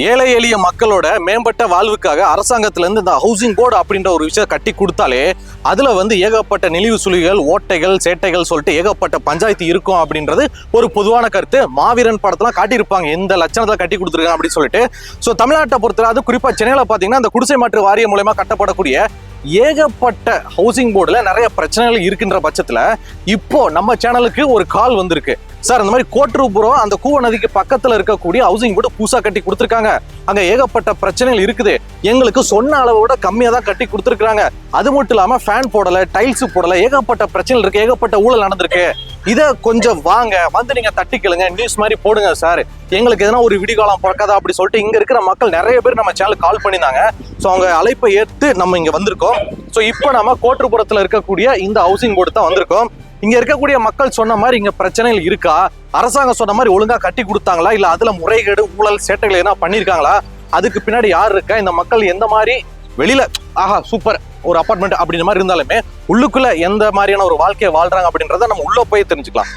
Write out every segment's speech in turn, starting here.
ஏழை எளிய மக்களோட மேம்பட்ட வாழ்வுக்காக அரசாங்கத்துல இருந்து இந்த ஹவுசிங் போர்டு அப்படின்ற ஒரு விஷயம் கட்டி கொடுத்தாலே அதுல வந்து ஏகப்பட்ட நெளிவு சுழிகள், ஓட்டைகள், சேட்டைகள் சொல்லிட்டு ஏகப்பட்ட பஞ்சாயத்து இருக்கும் அப்படின்றது ஒரு பொதுவான கருத்து. மாவீரன் படத்தெல்லாம் காட்டியிருப்பாங்க எந்த லட்சணத்துல கட்டி கொடுத்துருக்காங்க அப்படின்னு சொல்லிட்டு. ஸோ தமிழ்நாட்டை பொறுத்தவரை அது குறிப்பா சென்னையில பாத்தீங்கன்னா அந்த குடிசை மாற்று வாரியம் மூலமா கட்டப்படக்கூடிய ஏகப்பட்ட ஹவுசிங் போர்டுல நிறைய பிரச்சனைகள் இருக்கின்ற பட்சத்துல இப்போ நம்ம சேனலுக்கு ஒரு கால் வந்திருக்கு. சார், இந்த மாதிரி கோட்டூர்புரம் அந்த கூவ நதிக்கு பக்கத்துல இருக்கக்கூடிய ஹவுசிங் போர்டு புதுசா கட்டி கொடுத்துருக்காங்க, அங்க ஏகப்பட்ட பிரச்சனைகள் இருக்குது, எங்களுக்கு சொன்ன அளவை விட கம்மியா தான் கட்டி கொடுத்துருக்காங்க, அது மட்டும் இல்லாம ஃபேன் போடல, டைல்ஸ் போடல, ஏகப்பட்ட பிரச்சனைகள் இருக்கு, ஏகப்பட்ட ஊழல் நடந்திருக்கு, இதை கொஞ்சம் வாங்க வந்து நீங்க தட்டி கேளுங்க, நியூஸ் மாதிரி போடுங்க சார், எங்களுக்கு எதனா ஒரு விடிகாலம் பிறக்காதா அப்படி சொல்லிட்டு இங்க இருக்கிற மக்கள் நிறைய பேர் நம்ம சேனலுக்கு கால் பண்ணியிருந்தாங்க. ஸோ அவங்க அழைப்பை ஏற்று நம்ம இங்க வந்திருக்கோம். ஸோ இப்போ நம்ம கோட்டூர்புரத்துல இருக்கக்கூடிய இந்த ஹவுசிங் போர்டு தான் வந்திருக்கோம். இங்க இருக்கக்கூடிய மக்கள் சொன்ன மாதிரி இங்க பிரச்சனைகள் இருக்கா, அரசாங்கம் சொன்ன மாதிரி ஒழுங்கா கட்டி கொடுத்தாங்களா, இல்ல அதுல முறைகேடு, ஊழல், சேட்டைகள் என்ன பண்ணிருக்காங்களா, அதுக்கு பின்னாடி யார் இருக்கா, இந்த மக்கள் எந்த மாதிரி வெளியில ஆஹா சூப்பர் ஒரு அபார்ட்மெண்ட் அப்படின்ற மாதிரி இருந்தாலுமே உள்ளுக்குள்ள எந்த மாதிரியான ஒரு வாழ்க்கையை வாழ்றாங்க அப்படின்றத நம்ம உள்ள போய் தெரிஞ்சுக்கலாம்.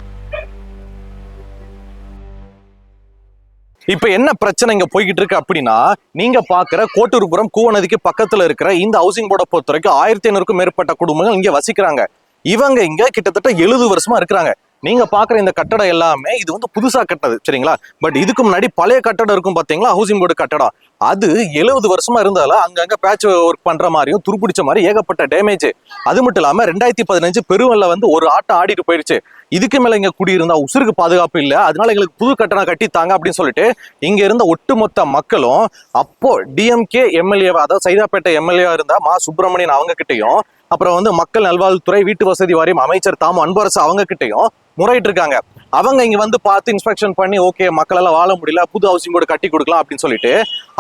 இப்ப என்ன பிரச்சனை இங்க போய்கிட்டு இருக்கு அப்படின்னா, நீங்க பாக்குற கோட்டூர்புரம் கூவ நதிக்கு பக்கத்துல இருக்கிற இந்த ஹவுசிங் போர்டை பொறுத்த வரைக்கும் 1500க்கும் மேற்பட்ட குடும்பங்கள் இங்க வசிக்கிறாங்க. இவங்க இங்க கிட்டத்தட்ட 70 வருஷமா இருக்கிறாங்க. நீங்க பாக்குற இந்த கட்டடம் எல்லாமே இது வந்து புதுசா கட்டது, சரிங்களா? பட் இதுக்கு முன்னாடி பழைய கட்டடம் இருக்கும் பாத்தீங்களா, ஹவுசிங் போர்டு கட்டடம், அது 70 வருஷமா இருந்தால அங்கங்க பேட்ச் ஒர்க் பண்ற மாதிரியும் துருப்பிடிச்ச மாதிரி ஏகப்பட்ட டேமேஜ். அது மட்டும் இல்லாம 2015 பெருவெல்ல வந்து ஒரு ஆட்டம் ஆடிட்டு போயிடுச்சு. இதுக்கு மேல இங்க குடியிருந்தா உசுருக்கு பாதுகாப்பு இல்லை, அதனால எங்களுக்கு புது கட்டணம் கட்டித்தாங்க அப்படின்னு சொல்லிட்டு இங்க இருந்த ஒட்டுமொத்த மக்களும் அப்போ டிஎம்கே எம்எல்ஏ, அதாவது சைதாப்பேட்டை எம்எல்ஏ இருந்தா மா சுப்பிரமணியன் அவங்க கிட்டையும், அப்புறம் வந்து மக்கள் நல்வாழ்வுத்துறை வீட்டு வசதி வாரியம் அமைச்சர் தாமு அன்பரசு அவங்க கிட்டையும் முறையிட்டு இருக்காங்க. அவங்க இங்க வந்து பார்த்து இன்ஸ்பெக்ஷன் பண்ணி ஓகே மக்கள் எல்லாம் வாழ முடியல, புது ஹவுசிங் போர்டு கட்டி கொடுக்கலாம் அப்படின்னு சொல்லிட்டு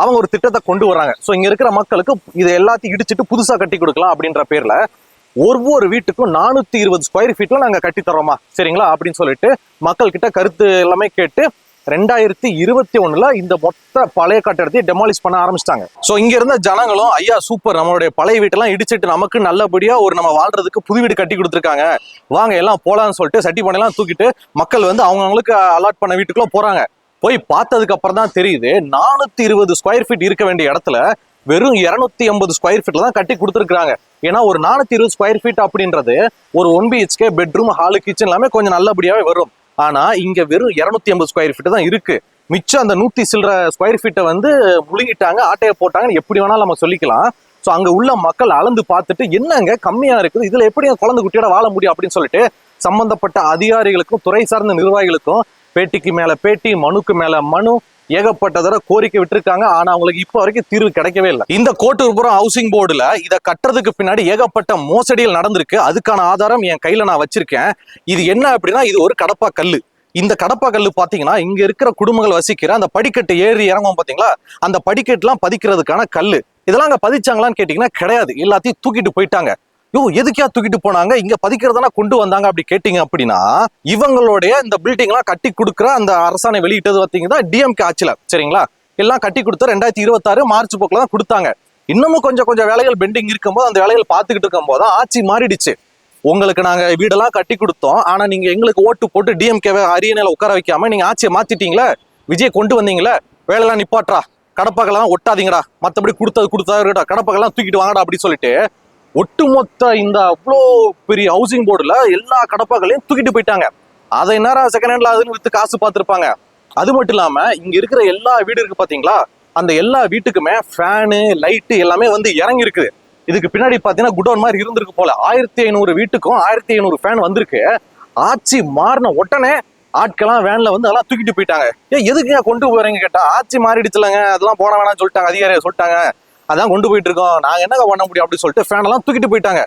அவங்க ஒரு திட்டத்தை கொண்டு வராங்க. ஸோ இங்க இருக்கிற மக்களுக்கு இதை எல்லாத்தையும் இடிச்சிட்டு புதுசா கட்டி கொடுக்கலாம் அப்படின்ற பேர்ல ஒவ்வொரு வீட்டுக்கும் 420 ஸ்கொயர் ஃபீட்ல நாங்க கட்டி தரோமா, சரிங்களா அப்படின்னு சொல்லிட்டு மக்கள் கிட்ட கருத்து எல்லாமே கேட்டு 2021ல இந்த மொத்த பழைய கட்டடத்தை டெமாலிஷ் பண்ண ஆரம்பிச்சிட்டாங்க. ஸோ இங்க இருந்த ஜனங்களும் ஐயா சூப்பர், நம்மளுடைய பழைய வீட்டெல்லாம் இடிச்சிட்டு நமக்கு நல்லபடியா ஒரு நம்ம வாழ்றதுக்கு புது வீடு கட்டி கொடுத்துருக்காங்க, வாங்க எல்லாம் போலான்னு சொல்லிட்டு சட்டி பண்ணெல்லாம் தூக்கிட்டு மக்கள் வந்து அவங்களுக்கு அலாட் பண்ண வீட்டுக்குள்ள போறாங்க. போய் பார்த்ததுக்கு அப்புறம் தான் தெரியுது 420 ஸ்கொயர் ஃபீட் இருக்க வேண்டிய இடத்துல வெறும் 280 ஸ்கொயர் ஃபீட்ல தான் கட்டி கொடுத்துருக்காங்க. ஏன்னா ஒரு 420 ஸ்கொயர் ஃபீட் அப்படின்றது ஒரு 1 BHK பெட்ரூம், ஹாலு, கிச்சன் எல்லாமே கொஞ்சம் நல்லபடியாவே வரும். ஆனா இங்க வெறும் 280 ஸ்கொயர் ஃபீட் தான் இருக்கு. மிச்சம் அந்த 100 சில்லற ஸ்கொயர் ஃபீட்டை வந்து முழுங்கிட்டாங்க, ஆட்டையை போட்டாங்கன்னு எப்படி வேணாலும் நம்ம சொல்லிக்கலாம். ஸோ அங்க உள்ள மக்கள் அளந்து பார்த்துட்டு என்னங்க கம்மியா இருக்குது, இதுல எப்படி குழந்தை குட்டியோட வாழ முடியும் அப்படின்னு சொல்லிட்டு சம்பந்தப்பட்ட அதிகாரிகளுக்கும் துறை சார்ந்த நிர்வாகிகளுக்கும் பேட்டிக்கு மேல பேட்டி, மனுக்கு மேல மனு, ஏகப்பட்ட தடவை கோரிக்கை விட்டுருக்காங்க. ஆனா அவங்களுக்கு இப்போ வரைக்கும் தீர்வு கிடைக்கவே இல்லை. இந்த கோட்டூர்புரம் ஹவுசிங் போர்டுல இதை கட்டுறதுக்கு பின்னாடி ஏகப்பட்ட மோசடிகள் நடந்திருக்கு. அதுக்கான ஆதாரம் என் கையில நான் வச்சிருக்கேன். இது என்ன அப்படின்னா, இது ஒரு கடப்பா கல்லு. இந்த கடப்பா கல்லு பாத்தீங்கன்னா இங்க இருக்கிற குடும்பங்கள் வசிக்கிற அந்த படிக்கட்டு ஏறி இறங்கும் பாத்தீங்களா, அந்த படிக்கட்டுலாம் பதிக்கிறதுக்கான கல்லு. இதெல்லாம் அங்க பதிச்சாங்களான்னு கேட்டீங்கன்னா கிடையாது, எல்லாத்தையும் தூக்கிட்டு போயிட்டாங்க. எதுக்கா தூக்கிட்டு போனாங்க, இங்க பதிக்கிறதுனா கொண்டு வந்தாங்க அப்படி கேட்டீங்க அப்படின்னா, இவங்களுடைய இந்த பில்டிங் எல்லாம் கட்டி கொடுக்குற அந்த அரசாணை வெளியிட்டது பார்த்தீங்கன்னா டிஎம்கே ஆட்சியில, சரிங்களா? எல்லாம் கட்டி கொடுத்த 2026 மார்ச் போக்குல தான் கொடுத்தாங்க. இன்னமும் கொஞ்சம் வேலைகள் பெண்டிங் இருக்கும்போது அந்த வேலைகள் பார்த்துக்கிட்டு இருக்கும் போது ஆட்சி மாறிடுச்சு. உங்களுக்கு நாங்க வீடெல்லாம் கட்டி கொடுத்தோம், ஆனா நீங்க எங்களுக்கு ஓட்டு போட்டு டிஎம்கேவை அரியணையில உட்கார வைக்காம நீங்க ஆட்சியை மாத்திட்டீங்களே, விஜய் கொண்டு வந்தீங்களே, வேலையெல்லாம் நிப்பாட்றா, கடப்பாக்கெல்லாம் ஒட்டாதீங்கடா, மற்றபடி கொடுத்தா கடப்பாக்கெல்லாம் தூக்கிட்டு வாங்கடா அப்படி சொல்லிட்டு ஒட்டுமொத்த இந்த அவ்வளோ பெரிய ஹவுசிங் போர்டுல எல்லா கடப்பாக்களையும் தூக்கிட்டு போயிட்டாங்க. அதை நேரம் செகண்ட் ஹேண்ட்ல அதுன்னு வித்து காசு பார்த்துருப்பாங்க. அது மட்டும் இல்லாம இங்க இருக்கிற எல்லா வீடு இருக்கு பாத்தீங்களா, அந்த எல்லா வீட்டுக்குமே ஃபேனு, லைட்டு எல்லாமே வந்து இறங்கி இருக்குது. இதுக்கு பின்னாடி பாத்தீங்கன்னா குடோன் மாதிரி இருந்திருக்கு போல. 1500 வீட்டுக்கும் 1500 ஃபேன் வந்திருக்கு. ஆட்சி மாறின உடனே ஆட்கெல்லாம் வேன்ல வந்து அதெல்லாம் தூக்கிட்டு போயிட்டாங்க. எதுக்கு கொண்டு போறீங்க கேட்டா, ஆட்சி மாறிடுச்சுலங்க, அதெல்லாம் போன வேணாம்னு சொல்லிட்டாங்க, அதிகாரியை சொல்லிட்டாங்க, அதான் கொண்டு போயிட்டு இருக்கோம், நாங்க என்ன பண்ண முடியும் அப்படின்னு சொல்லிட்டு ஃபேன் எல்லாம் தூக்கிட்டு போயிட்டாங்க.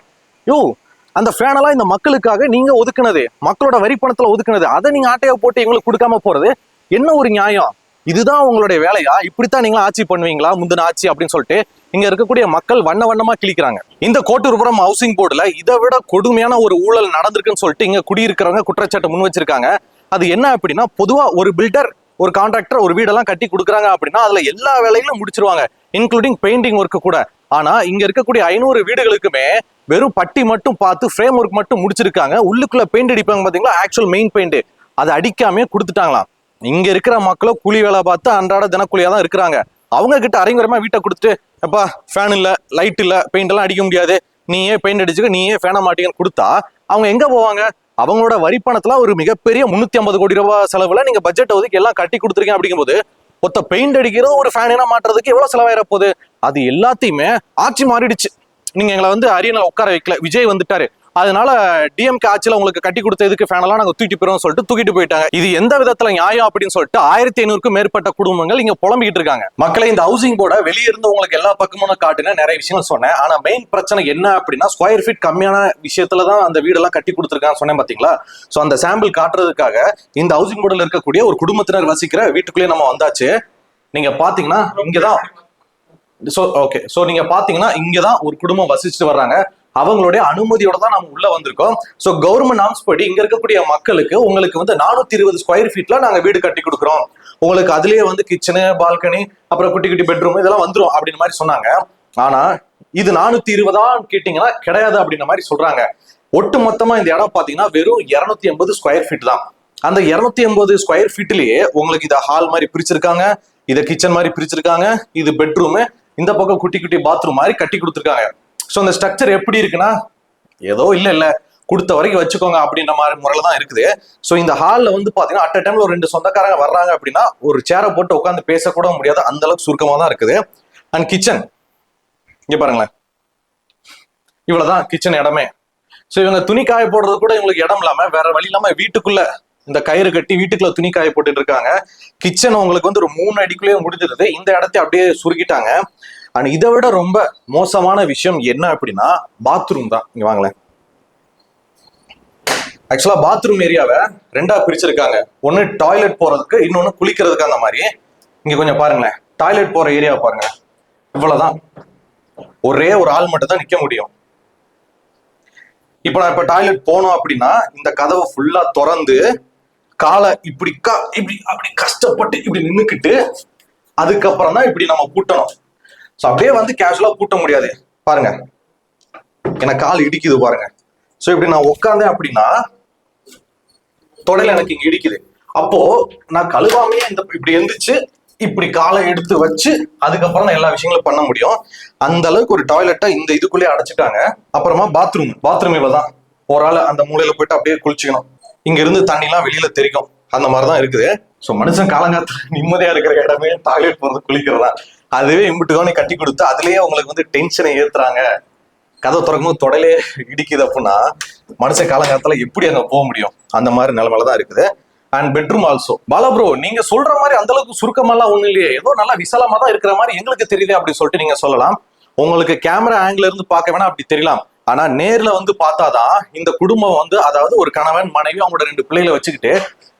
அந்த ஃபேன் எல்லாம் இந்த மக்களுக்காக நீங்க ஒதுக்குனது, மக்களோட வரி பணத்துல ஒதுக்குனது, அதை நீங்க ஆட்டையை போட்டு எங்களுக்கு கொடுக்காம போறது என்ன ஒரு நியாயம்? இதுதான் உங்களுடைய வேலையா? இப்படித்தான் நீங்களா ஆட்சி பண்ணுவீங்களா, முந்தின ஆட்சி அப்படின்னு சொல்லிட்டு இங்க இருக்கக்கூடிய மக்கள் வண்ணமா கிழிக்கிறாங்க. இந்த கோட்டூர்புரம் ஹவுசிங் போர்டுல இதை விட கொடுமையான ஒரு ஊழல் நடந்திருக்குன்னு சொல்லிட்டு இங்க குடியிருக்கிறவங்க குற்றச்சாட்டு முன் வச்சிருக்காங்க. அது என்ன அப்படின்னா, பொதுவா ஒரு பில்டர், ஒரு கான்ட்ராக்டர் ஒரு வீடெல்லாம் கட்டி கொடுக்குறாங்க அப்படின்னா அதுல எல்லா வேலைகளும் முடிச்சிருவாங்க, இன்க்ளூடிங் பெயிண்டிங் ஒர்க்கு கூட. ஆனா இங்க இருக்கக்கூடிய 500 வீடுகளுக்குமே வெறும் பட்டி மட்டும் பார்த்து ஃப்ரேம் ஒர்க் மட்டும் முடிச்சிருக்காங்க. உள்ளுக்குள்ள பெயிண்ட் அடிப்பாங்க பாத்தீங்களா, ஆக்சுவல் மெயின் பெயிண்ட், அதை அடிக்காமே கொடுத்துட்டாங்களாம். இங்க இருக்கிற மக்களும் கூலி வேலை பார்த்து அன்றாட தினக்கூலியா தான் இருக்கிறாங்க. அவங்க கிட்ட அறிமுகமா வீட்டை கொடுத்துட்டு அப்பா ஃபேன் இல்ல, லைட் இல்ல, பெயிண்ட் எல்லாம் அடிக்க முடியாது, நீயே பெயிண்ட் அடிச்சுக்க, நீயே ஃபேனை மாட்டீங்கன்னு கொடுத்தா அவங்க எங்க போவாங்க? அவங்களோட வரி பணத்துல ஒரு மிகப்பெரிய 350 கோடி ரூபாய் செலவுல நீங்க பட்ஜெட் ஒதுக்கி எல்லாம் கட்டி கொடுத்துருக்கீங்க. அப்படிங்கும்போது மொத்த பெயிண்ட் அடிக்கிறது ஒரு ஃபேனா மாட்டுறதுக்கு எவ்வளவு செலவாயிர போகுது? அது எல்லாத்தையுமே ஆட்சி மாறிடுச்சு. நீங்க எங்களை வந்து அரியணை உட்கார வைக்கல, விஜய் வந்துட்டாரு, அதனால டிஎம்கே ஆட்சியில உங்களுக்கு கட்டி கொடுத்த இதுக்கு ஃபேன் எல்லாம் நாங்க தூக்கிட்டு போறோம் சொல்லிட்டு தூக்கிட்டு போயிட்டாங்க. இது எந்த விதத்துல நியாயம் அப்படின்னு சொல்லிட்டு 1500க்கும் மேற்பட்ட குடும்பங்கள் இங்க புலம்பிக்கிட்டு இருக்காங்க. மக்களை இந்த ஹவுசிங் போர்டை வெளியே இருந்து உங்களுக்கு எல்லா பக்கமும் காட்டுன நிறைய விஷயங்கள் சொன்னேன். ஆனா மெயின் பிரச்சனை என்ன அப்படின்னா ஸ்கொயர் ஃபீட் கம்மியான விஷயத்துலதான் அந்த வீடெல்லாம் கட்டி கொடுத்துருக்காங்க சொன்னேன் பாத்தீங்களா? சோ அந்த சாம்பிள் காட்டுறதுக்காக இந்த ஹவுசிங் போர்டில் இருக்கக்கூடிய ஒரு குடும்பத்தினர் வசிக்கிற வீட்டுக்குள்ளேயே நம்ம வந்தாச்சு. நீங்க பாத்தீங்கன்னா இங்கதான் நீங்க பாத்தீங்கன்னா இங்கதான் ஒரு குடும்பம் வசிச்சுட்டு வர்றாங்க. அவங்களுடைய அனுமதியோட தான் நம்ம உள்ள வந்திருக்கோம். சோ கவர்மெண்ட் நாம்ஸ் படி இங்க இருக்கக்கூடிய மக்களுக்கு உங்களுக்கு வந்து 420 ஸ்கொயர் ஃபீட்ல நாங்க வீடு கட்டி கொடுக்குறோம், உங்களுக்கு அதுலயே வந்து கிச்சனு, பால்கனி, அப்புறம் குட்டி குட்டி பெட்ரூம் இதெல்லாம் வந்துரும் அப்படின்னு மாதிரி சொன்னாங்க. ஆனா இது 420 கேட்டீங்கன்னா கிடையாது அப்படின்ற மாதிரி சொல்றாங்க. ஒட்டு மொத்தமா இந்த இடம் பாத்தீங்கன்னா வெறும் 280 ஸ்கொயர் ஃபீட் தான். அந்த 280 ஸ்கொயர் ஃபீட்லயே உங்களுக்கு இதை ஹால் மாதிரி பிரிச்சிருக்காங்க, இதை கிச்சன் மாதிரி பிரிச்சிருக்காங்க, இது பெட்ரூம், இந்த பக்கம் குட்டி குட்டி பாத்ரூம் மாதிரி கட்டி கொடுத்துருக்காங்க. ஸோ அந்த ஸ்ட்ரக்சர் எப்படி இருக்குன்னா ஏதோ இல்ல கொடுத்த வரைக்கும் வச்சுக்கோங்க அப்படின்ற மாதிரி முறையில தான் இருக்குது. ஸோ இந்த ஹாலில் வந்து பாத்தீங்கன்னா அட் அ டைம்ல ஒரு 2 சொந்தக்காரங்க வர்றாங்க அப்படின்னா ஒரு சேரை போட்டு உட்காந்து பேசக்கூட முடியாது, அந்த அளவுக்கு சுருக்கமா தான் இருக்குது. அண்ட் கிச்சன் இங்க பாருங்களேன், இவ்வளவுதான் கிச்சன் இடமே. ஸோ இவங்க துணி காய போடுறது கூட இவங்களுக்கு இடம் இல்லாம வேற வழி இல்லாம வீட்டுக்குள்ள இந்த கயிறு கட்டி வீட்டுக்குள்ள துணி காய போட்டுட்டு இருக்காங்க. கிச்சன் உங்களுக்கு வந்து ஒரு 3 அடிக்குள்ளேயே முடிஞ்சிருது, இந்த இடத்தை அப்படியே சுருக்கிட்டாங்க. அண்ட் இதை விட ரொம்ப மோசமான விஷயம் என்ன அப்படின்னா பாத்ரூம் தான். இங்க வாங்களேன், ஆக்சுவலா பாத்ரூம் ஏரியாவை 2ஆ பிரிச்சிருக்காங்க. ஒன்னு டாய்லெட் போறதுக்கு, இன்னொன்னு குளிக்கிறதுக்கு. அந்த மாதிரி இங்க கொஞ்சம் பாருங்களேன், டாய்லெட் போற ஏரியாவை பாருங்க, இவ்வளவுதான், ஒரே ஒரு ஆள் மட்டும் தான் நிக்க முடியும். இப்ப நான் டாய்லெட் போனோம் அப்படின்னா இந்த கதவை ஃபுல்லா திறந்து காலை இப்படி அப்படி கஷ்டப்பட்டு இப்படி நின்னுக்கிட்டு அதுக்கப்புறம் தான் இப்படி நம்ம பூட்டணும். ஸோ அப்படியே வந்து கேஷுவலா பூட்ட முடியாது. பாருங்க எனக்கு கால் இடிக்குது பாருங்க. ஸோ இப்படி நான் உட்காந்தேன் அப்படின்னா தொடையில எனக்கு இங்க இடிக்குது. அப்போ நான் கழுவாமையே இப்படி எந்திரிச்சு இப்படி காலை எடுத்து வச்சு அதுக்கப்புறம் தான் எல்லா விஷயங்களும் பண்ண முடியும். அந்த அளவுக்கு ஒரு டாய்லெட்டை இந்த இதுக்குள்ளேயே அடைச்சிட்டாங்க. அப்புறமா பாத்ரூம் இவ்வளவுதான், ஒரு ஆள் அந்த மூலையில போயிட்டு அப்படியே குளிச்சுக்கணும், இங்க இருந்து தண்ணி எல்லாம் வெளியில தெரிக்கும், அந்த மாதிரிதான் இருக்குது. ஸோ மனுஷன் காலங்காலத்துல நிம்மதியா இருக்கிற இடமே டாய்லெட் போறது குளிக்கிறதா. அதுவே இம்பிட்டுக்கானே கட்டி கொடுத்து அதுலயே உங்களுக்கு வந்து டென்ஷனை ஏத்துறாங்க. கதை திறக்கும்போது தொடையிலே இடிக்குது அப்படின்னா மனுஷன் காலங்காலத்துல எப்படி அங்க போக முடியும்? அந்த மாதிரி நிலைமையில தான் இருக்குது. And bedroom also. Bala bro, நீங்க சொல்ற மாதிரி அந்த அளவுக்கு சுருக்கமெல்லாம் ஒண்ணு இல்லையே, ஏதோ நல்லா விசாலமா தான் இருக்கிற மாதிரி எங்களுக்கு தெரியுது அப்படின்னு சொல்லிட்டு நீங்க சொல்லலாம். உங்களுக்கு கேமரா ஆங்கிள் இருந்து பார்க்க வேணா அப்படி தெரியலாம். ஆனா நேர்ல வந்து பார்த்தாதான் இந்த குடும்பம் வந்து, அதாவது ஒரு கணவன் மனைவி அவங்களோட 2 பிள்ளைகளை வச்சுக்கிட்டு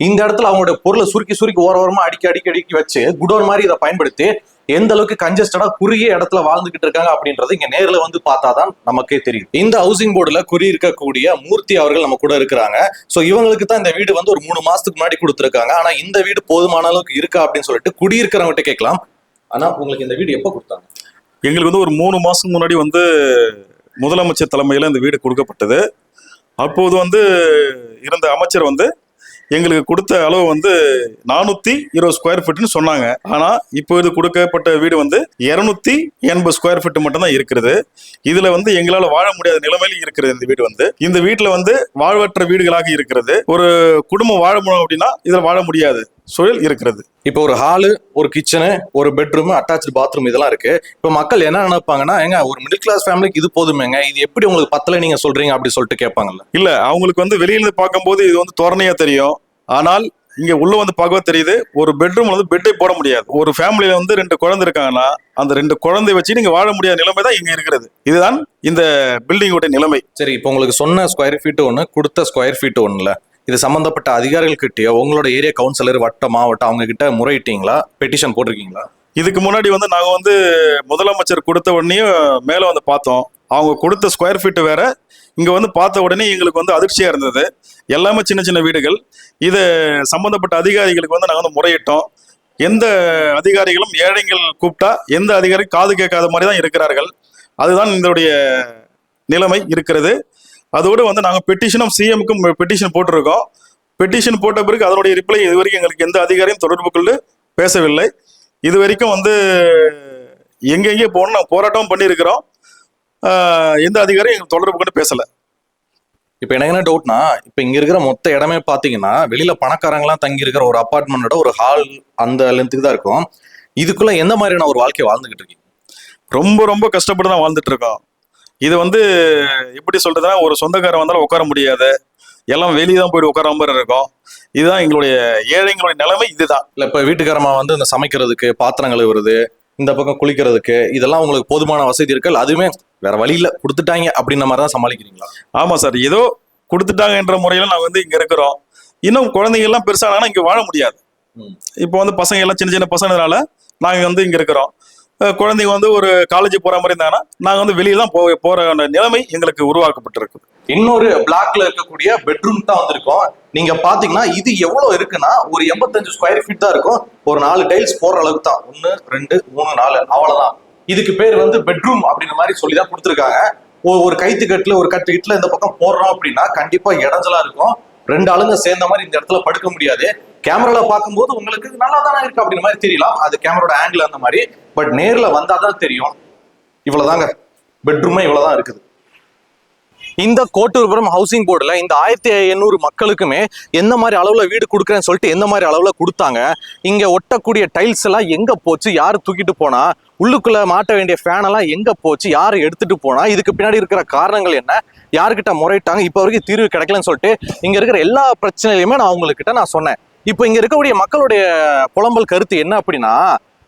இந்த இடத்துல அவங்களோட பொருளை சுருக்கி ஓரமா அடிக்கி வச்சு குடோன் மாதிரி இதை பயன்படுத்தி எந்த அளவுக்கு கன்ஜஸ்டடா குறுகிய இடத்துல வாழ்ந்துகிட்டு இருக்காங்க அப்படின்றது இங்க நேர்ல வந்து பார்த்தாதான் நமக்கே தெரியும். இந்த ஹவுசிங் போர்டுல இருக்கக்கூடிய மூர்த்தி அவர்கள் நம்ம கூட இருக்கிறாங்க. சோ இவங்களுக்கு தான் இந்த வீடு வந்து ஒரு 3 மாசத்துக்கு முன்னாடி கொடுத்துருக்காங்க. ஆனா இந்த வீடு போதுமான அளவுக்கு இருக்கா அப்படின்னு சொல்லிட்டு குடியிருக்கிறவங்க கேட்கலாம். ஆனா உங்களுக்கு இந்த வீடு எப்ப கொடுத்தாங்க? எங்களுக்கு வந்து ஒரு 3 மாசம் முன்னாடி வந்து முதலமைச்சர் தலைமையில இந்த வீடு கொடுக்கப்பட்டது. அப்போது வந்து இருந்த அமைச்சர் வந்து எங்களுக்கு கொடுத்த அளவு வந்து 420 ஸ்கொயர் ஃபீட்னு சொன்னாங்க. ஆனா இப்போ இது கொடுக்கப்பட்ட வீடு வந்து 280 ஸ்கொயர் ஃபீட் மட்டும் தான் இருக்கிறது. இதுல வந்து எங்களால வாழ முடியாத நிலைமையில இருக்கிறது. இந்த வீட்டுல வந்து வாழ்வற்ற வீடுகளாக இருக்கிறது. ஒரு குடும்பம் வாழ முடியும் அப்படின்னா இதுல வாழ முடியாது சூழல் இருக்கிறது. இப்போ ஒரு ஹாலு, ஒரு கிச்சனு, ஒரு பெட்ரூம், அட்டாச்சு பாத்ரூம் இதெல்லாம் இருக்கு. இப்போ மக்கள் என்ன நினைப்பாங்கன்னா, ஏங்க ஒரு மிடில் கிளாஸ் ஃபேமிலிக்கு இது போதுமேங்க, இது எப்படி உங்களுக்கு பத்தல நீங்க சொல்றீங்க அப்படி சொல்லிட்டு கேட்பாங்கல்ல. இல்ல, அவங்களுக்கு வந்து வெளியில பார்க்கும்போது இது வந்து தோரணையா தெரியும். ஆனால் இங்க உள்ள வந்து பார்க்கவே தெரியுது, ஒரு பெட்ரூம்ல வந்து பெட்டே போட முடியாது. ஒரு ஃபேமிலியில வந்து 2 குழந்தை இருக்காங்கன்னா அந்த 2 குழந்தைய வச்சு நீங்க வாழ முடியாத நிலைமை தான் இங்க இருக்கிறது. இதுதான் இந்த பில்டிங்கோட நிலைமை. சரி, இப்போ உங்களுக்கு சொன்ன ஸ்கொயர் ஃபீட் ஒன்று, கொடுத்த ஸ்கொயர் ஃபீட் ஒன்றுல இது சம்பந்தப்பட்ட அதிகாரிகள்கிட்டயோ உங்களோட ஏரியா கவுன்சிலர் மாவட்டம் அவங்க கிட்ட முறையிட்டீங்களா, பெட்டிஷன் போட்டிருக்கீங்களா? இதுக்கு முன்னாடி வந்து நாங்க வந்து முதலமைச்சர் கொடுத்த உடனே மேல வந்து பார்த்தோம். அவங்க கொடுத்த ஸ்கொயர் ஃபீட் வேற, இங்க வந்து பார்த்த உடனே எங்களுக்கு வந்து அதிர்ச்சியா இருந்தது. எல்லாமே சின்ன சின்ன வீடுகள். இது சம்பந்தப்பட்ட அதிகாரிகளுக்கு வந்து நாங்க வந்து முறையிட்டோம். எந்த அதிகாரிகளும் ஏழைகள் கூப்பிட்டா எந்த அதிகாரி காது கேட்காத மாதிரி தான் இருக்கிறார்கள். அதுதான் இதனுடைய நிலைமை இருக்கிறது. அதோடு வந்து நாங்கள் பெட்டிஷனும் சிஎம்க்கும் பெட்டிஷன் போட்டிருக்கோம். பெட்டிஷன் போட்ட பிறகு அதனுடைய ரிப்ளை இது வரைக்கும் எங்களுக்கு எந்த அதிகாரியும் தொடர்பு கொண்டு பேசவில்லை. இது வரைக்கும் வந்து எங்கெங்கே போகணும் நாங்கள் போராட்டம் பண்ணியிருக்கிறோம். எந்த அதிகாரியும் எங்களுக்கு தொடர்பு கொண்டு பேசலை. இப்ப எனக்கு என்ன டவுட்னா, இப்ப இங்க இருக்கிற மொத்த இடமே பாத்தீங்கன்னா வெளியில பணக்காரங்களாம் தங்கி இருக்கிற ஒரு அபார்ட்மெண்டோட ஒரு ஹால் அந்த லென்த்துக்கு தான் இருக்கும். இதுக்குள்ள எந்த மாதிரியான ஒரு வாழ்க்கையை வாழ்ந்துகிட்டு இருக்கீங்க? ரொம்ப ரொம்ப கஷ்டப்பட்டு தான் வாழ்ந்துட்டு இருக்கோம். இது வந்து எப்படி சொல்றதுன்னா, ஒரு சொந்தக்காரன் வந்தாலும் உட்கார முடியாது, எல்லாம் வெளியே தான் போயிட்டு உட்கார மாதிரி இருக்கும். இதுதான் எங்களுடைய ஏழைங்களுடைய நிலைமை. இதுதான். இல்ல இப்ப வீட்டுக்காரமா வந்து இந்த சமைக்கிறதுக்கு, பாத்திரம் கழுவுறது, இந்த பக்கம் குளிக்கிறதுக்கு, இதெல்லாம் உங்களுக்கு போதுமான வசதி இருக்கு? அதுவுமே வேற வழியில கொடுத்துட்டாங்க அப்படின்ற மாதிரி தான் சமாளிக்கிறீங்களா? ஆமா சார், ஏதோ கொடுத்துட்டாங்கன்ற முறையில நாங்கள் வந்து இங்க இருக்கிறோம். இன்னும் குழந்தைங்க எல்லாம் பெருசானா இங்க வாழ முடியாது. இப்போ வந்து பசங்க எல்லாம் சின்ன சின்ன பசங்கனால நாங்க வந்து இங்க இருக்கிறோம். குழந்தைங்க வந்து ஒரு காலேஜ் போற மாதிரி இருந்தாங்கன்னா நாங்க வந்து வெளியில தான் போற நிலைமை எங்களுக்கு உருவாக்கப்பட்டிருக்கு. இன்னொரு பிளாக்ல இருக்கக்கூடிய பெட்ரூம் தான் வந்திருக்கும். நீங்க பாத்தீங்கன்னா இது எவ்வளவு இருக்குன்னா ஒரு 85 ஸ்கொயர் ஃபீட் தான் இருக்கும். ஒரு 4 டைல்ஸ் போடுற அளவுக்கு தான். 1 2 3 4 அவ்வளவுதான். இதுக்கு பேர் வந்து பெட்ரூம் அப்படின்ற மாதிரி சொல்லிதான் கொடுத்துருக்காங்க. ஒரு கைத்துக்கட்டுல ஒரு கட்டுக்கிட்டுல இந்த பக்கம் போடுறோம் அப்படின்னா கண்டிப்பா இடைஞ்சலா இருக்கும். 2 ஆளுங்க சேர்ந்த மாதிரி இந்த இடத்துல படுக்க முடியாது. கேமரால பார்க்கும்போது உங்களுக்கு நல்லா தானே இருக்கு அப்படின்ற மாதிரி தெரியலாம், அது கேமரோட ஆங்கிள் அந்த மாதிரி. பட் நேர்ல வந்தாதான் தெரியும். இவ்வளவுதாங்க, பெட்ரூமே இவ்வளவுதான் இருக்குது. இந்த கோட்டூர்புரம் ஹவுசிங் போர்டுல இந்த 1800 மக்களுக்குமே எந்த மாதிரி அளவுல வீடு கொடுக்குறேன்னு சொல்லிட்டு எந்த மாதிரி அளவுல கொடுத்தாங்க, இங்க ஒட்டக்கூடிய டைல்ஸ் எல்லாம் எங்க போச்சு, யாரு தூக்கிட்டு போனா, உள்ளுக்குள்ள மாட்ட வேண்டிய ஃபேன் எல்லாம் எங்க போச்சு, யாரு எடுத்துட்டு போனா, இதுக்கு பின்னாடி இருக்கிற காரணங்கள் என்ன, யாருக்கிட்ட முறையிட்டாங்க, இப்ப வரைக்கும் தீர்வு கிடைக்கலன்னு சொல்லிட்டு இங்க இருக்கிற எல்லா பிரச்சனையுமே நான் உங்ககிட்ட நான் சொன்னேன். இப்போ இங்க இருக்கக்கூடிய மக்களுடைய புலம்பல் கருத்து என்ன அப்படின்னா,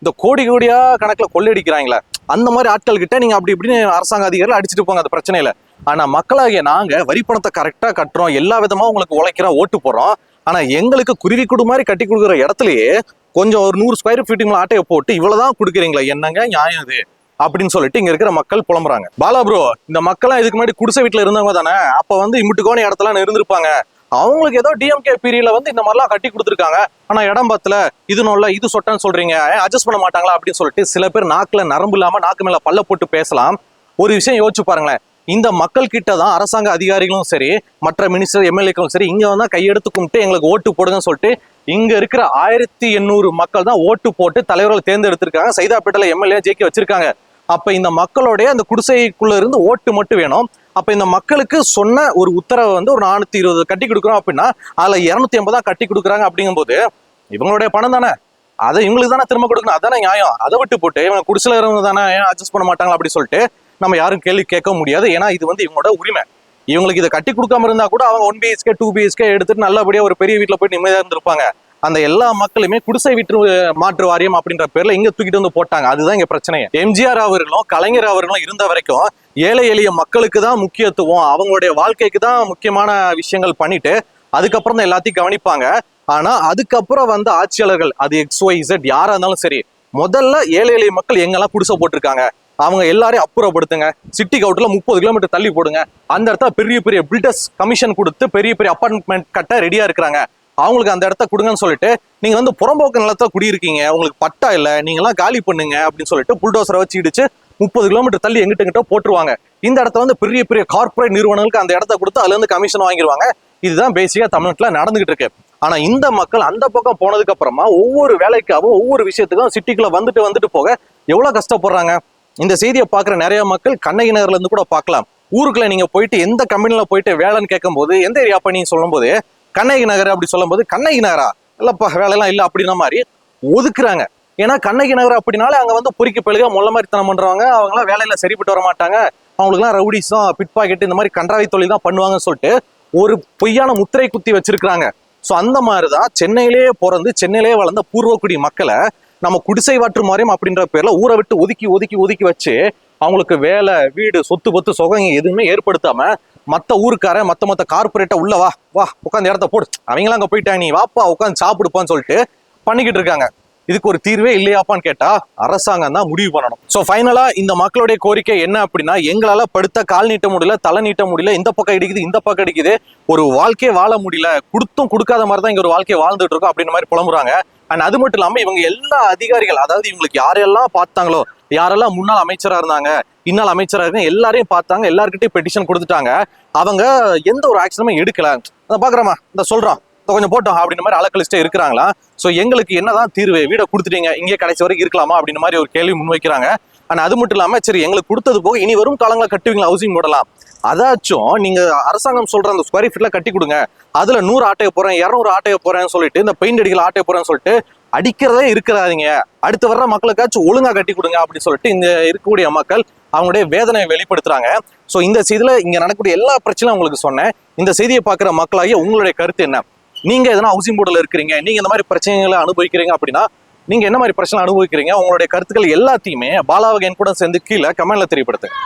இந்த கோடி கோடியா கணக்குல கொள்ளையடிக்கிறாங்களே அந்த மாதிரி ஆட்கள் கிட்ட நீங்க அப்படி இப்படின்னு அரசாங்க அதிகாரிகள் அடிச்சுட்டு போங்க, அந்த பிரச்சனையில. ஆனா மக்களாகிய நாங்க வரி பணத்தை கரெக்டா கட்டுறோம், எல்லா விதமா உங்களுக்கு உழைக்கிறோம், ஓட்டு போடுறோம். ஆனா எங்களுக்கு குருவி கூடு மாதிரி கட்டி கொடுக்குற இடத்துலயே கொஞ்சம் ஒரு 100 ஸ்கொயர் ஃபீட்டுங்களை ஆட்டையை போட்டு இவ்வளவுதான் கொடுக்குறீங்களா, என்னங்க நியாயம் இது அப்படின்னு சொல்லிட்டு இங்க இருக்கிற மக்கள் புலம்புறாங்க. பாலா ப்ரோ, இந்த மக்கள்லாம் இதுக்கு முன்னாடி குடிசை வீட்டுல இருந்தவங்க தானே, அப்ப வந்து இம்முட்டுக்கோன இடத்துல இருந்திருப்பாங்க. அவங்களுக்கு ஏதோ டிஎம்கே பீரியட்ல வந்து இந்த மாதிரிலாம் கட்டி கொடுத்துருக்காங்க, ஆனா இடம் பத்தல, இது நோல்ல, இது சொட்டன்னு சொல்றீங்க, அட்ஜஸ்ட் பண்ண மாட்டாங்களா அப்படின்னு சொல்லிட்டு சில பேர் நாக்குல நரம்பு இல்லாம நாக்கு மேல பல்ல போட்டு பேசலாம். ஒரு விஷயம் யோசிச்சு பாருங்களேன், இந்த மக்கள் கிட்ட தான் அரசாங்க அதிகாரிகளும் சரி, மற்ற மினிஸ்டர் எம்எல்ஏக்களும் சரி, இங்க வந்தா கையெடுத்து கும்பிட்டு எங்களுக்கு ஓட்டு போடுங்கன்னு சொல்லிட்டு இங்க இருக்கிற 1800 மக்கள் தான் ஓட்டு போட்டு தலைவர்கள் தேர்ந்தெடுத்திருக்காங்க. சைதாப்பேட்டையில எம்எல்ஏ ஜெயிக்க வச்சிருக்காங்க. அப்ப இந்த மக்களுடைய அந்த குடிசைக்குள்ள இருந்து ஓட்டு மட்டும் வேணும். அப்ப இந்த மக்களுக்கு சொன்ன ஒரு உத்தரவை வந்து ஒரு 420 கட்டி கொடுக்குறோம் அப்படின்னா அதுல 250 தான் கட்டி கொடுக்குறாங்க. அப்படிங்கும்போது இவங்களுடைய பணம் தானே, அதை இவங்களுக்கு தானே திரும்ப கொடுக்கணும், அதானே நியாயம். அதை விட்டு போட்டு இவங்க குடிசையில இருந்தவங்க தானே ஏன் அட்ஜஸ்ட் பண்ண மாட்டாங்களா அப்படி சொல்லிட்டு நம்ம யாரும் கேள்வி கேட்க முடியாது. ஏன்னா இது வந்து இவங்களோட உரிமை. இவங்களுக்கு இதை கட்டி கொடுக்காம இருந்தா கூட அவங்க 1 BHK 2 BHK எடுத்துட்டு நல்லபடியா ஒரு பெரிய வீட்டுல போயிட்டு நிம்மதியா இருந்திருப்பாங்க. அந்த எல்லா மக்களுமே குடிசை வீட்டு மாற்று வாரியம் அப்படின்ற பேர்ல இங்க தூக்கிட்டு வந்து போட்டாங்க. அதுதான் இங்க பிரச்சனையே. எம்ஜிஆர் அவர்களும் கலைஞர் அவர்களும் இருந்த வரைக்கும் ஏழை எளிய மக்களுக்கு தான் முக்கியத்துவம், அவங்களுடைய வாழ்க்கைக்கு தான் முக்கியமான விஷயங்கள் பண்ணிட்டு அதுக்கப்புறம் தான் எல்லாத்தையும் கவனிப்பாங்க. ஆனா அதுக்கப்புறம் வந்து ஆட்சியாளர்கள், அது XYZ யாரா இருந்தாலும் சரி, முதல்ல ஏழை எளிய மக்கள் எங்கெல்லாம் குடிசை போட்டிருக்காங்க அவங்க எல்லாரையும் அப்புறப்படுத்துங்க, சிட்டி கவுட்ல 30 கிலோமீட்டர் தள்ளி போடுங்க, அந்த இடத்துல பெரிய பெரிய பில்டர்ஸ் கமிஷன் கொடுத்து பெரிய பெரிய அப்பார்ட்மெண்ட் கட்ட ரெடியா இருக்கிறாங்க, அவங்களுக்கு அந்த இடத்த கொடுங்கன்னு சொல்லிட்டு, நீங்க வந்து புறம்போக்கு நிலத்துல குடியிருக்கீங்க, உங்களுக்கு பட்டா இல்ல, நீங்க எல்லாம் காலி பண்ணுங்க அப்படின்னு சொல்லிட்டு புல்டோசரை வச்சு இடிச்சு 30 கிலோமீட்டர் தள்ளி எங்கிட்ட போட்டுருவாங்க. இந்த இடத்துல வந்து பெரிய பெரிய கார்பரேட் நிறுவனங்களுக்கு அந்த இடத்த கொடுத்து அதுல இருந்து கமிஷன் வாங்கிடுவாங்க. இதுதான் பேசிக்கா தமிழ்நாட்டுல நடந்துகிட்டு இருக்கு. ஆனா இந்த மக்கள் அந்த பக்கம் போனதுக்கு அப்புறமா ஒவ்வொரு வேலைக்காகவும் ஒவ்வொரு விஷயத்துக்கும் சிட்டிக்குள்ள வந்துட்டு போக எவ்வளவு கஷ்டப்படுறாங்க. இந்த செய்தியை பாக்குற நிறைய மக்கள் கண்ணகி நகர்ல இருந்து கூட பார்க்கலாம். ஊருக்குள்ள நீங்க போயிட்டு எந்த கம்பெனில போயிட்டு வேலைன்னு கேட்கும் போது எந்த ஏரியா பண்ணி சொல்லும் போது கண்ணகி நகர் அப்படி சொல்லும் போது கண்ணகி நகரா இல்லப்பா வேலையெல்லாம் இல்ல அப்படின்ற மாதிரி ஒதுக்குறாங்க. ஏன்னா கண்ணகி நகர் அப்படின்னாலே அங்க வந்து பொறிக்க பழுக மொல்ல மாதிரி தனம் பண்றவங்க, அவங்களாம் வேலையில சரிப்பட்டு வர மாட்டாங்க, அவங்களுக்குலாம் ரவுடிஸும் பிட் பாக்கெட் இந்த மாதிரி கன்றாவி தொழில் தான் பண்ணுவாங்கன்னு சொல்லிட்டு ஒரு பொய்யான முத்திரை குத்தி வச்சிருக்காங்க. ஸோ அந்த மாதிரிதான் சென்னையிலேயே பிறந்து சென்னையிலேயே வளர்ந்த பூர்வக்குடி மக்களை நம்ம குடிசை வாற்று மாதிரியும் அப்படின்ற பேர்ல ஊரை விட்டு ஒதுக்கி வச்சு அவங்களுக்கு வேலை, வீடு, சொத்து பத்து சொகம் எதுவுமே ஏற்படுத்தாம மத்த ஊருக்கார மத்த கார்பரேட்டா உள்ள வா உட்காந்து இடத்த போடு, அவங்களாம் அங்க போயிட்டாங்க, நீ வாப்பா உட்காந்து சாப்பிடுப்பான்னு சொல்லிட்டு பண்ணிக்கிட்டு இருக்காங்க. இதுக்கு ஒரு தீர்வே இல்லையாப்பான்னு கேட்டா அரசாங்கம் தான் முடிவு பண்ணணும். சோ ஃபைனலா இந்த மக்களுடைய கோரிக்கை என்ன அப்படின்னா, எங்களால படுத்த கால் நீட்ட முடியல, தலை நீட்ட முடியல, இந்த பக்கம் அடிக்குது இந்த பக்கம் அடிக்குது, ஒரு வாழ்க்கையை வாழ முடியல, கொடுத்தும் கொடுக்காத மாதிரி தான் இங்க ஒரு வாழ்க்கையை வாழ்ந்துட்டு இருக்கோம் அப்படின்ற மாதிரி புலம்புறாங்க. அண்ட் அது மட்டும் இல்லாம இவங்க எல்லா அதிகாரிகள், அதாவது இவங்களுக்கு யாரெல்லாம் பார்த்தாங்களோ, யாரெல்லாம் முன்னாள் அமைச்சரா இருந்தாங்க, இந்நாள் அமைச்சரா இருக்காங்க, எல்லாரையும் பார்த்தாங்க, எல்லார்கிட்டையும் பெட்டிஷன் கொடுத்துட்டாங்க. அவங்க எந்த ஒரு ஆக்ஷனுமே எடுக்கல. பாக்குறோமா இந்த சொல்றோம் கொஞ்சம் போட்டோம் அப்படின்ற மாதிரி அலக்கழிச்சிட்டே இருக்கிறாங்களா. ஸோ எங்களுக்கு என்னதான் தீர்வு, வீடை கொடுத்துட்டீங்க இங்கே கடைசி வரைக்கும் இருக்கலாமா அப்படின்ற மாதிரி ஒரு கேள்வி முன்வைக்கிறாங்க. ஆனா அது மட்டும் இல்லாம சரி எங்களுக்கு கொடுத்தது போக இனி வரும் காலங்களை கட்டுவீங்களா ஹவுசிங் போடலாம், அதாச்சும் நீங்க அரசாங்கம் சொல்ற அந்த ஸ்கொயர் ஃபீட்ல கட்டி கொடுங்க, அதுல 100 ஆட்டைய போறேன் 200 ஆட்டைய போறேன்னு சொல்லிட்டு இந்த பெயிண்ட் அடிக்கல ஆட்டைய போறேன்னு சொல்லிட்டு அடிக்கிறதே இருக்கிறாதீங்க, அடுத்து வர்ற மக்களுக்காச்சும் ஒழுங்கா கட்டி கொடுங்க அப்படின்னு சொல்லிட்டு இந்த இருக்கக்கூடிய மக்கள் அவங்களுடைய வேதனையை வெளிப்படுத்துறாங்க. ஸோ இந்த செய்தியில இங்க நடக்கக்கூடிய எல்லா பிரச்சனையும் உங்களுக்கு சொன்னேன். இந்த செய்தியை பார்க்குற மக்களாகிய உங்களுடைய கருத்து என்ன? நீங்க எதனா ஹவுசிங் போர்டில் இருக்கிறீங்க, நீங்க இந்த மாதிரி பிரச்சனைகளை அனுபவிக்கிறீங்க அப்படின்னா நீங்க என்ன மாதிரி பிரச்சனை அனுபவிக்கிறீங்க, உங்களுடைய கருத்துக்கள் எல்லாத்தையுமே பாலாவகன் கூட சேர்ந்து கீழே கமெண்ட்ல தெரியப்படுத்துங்க.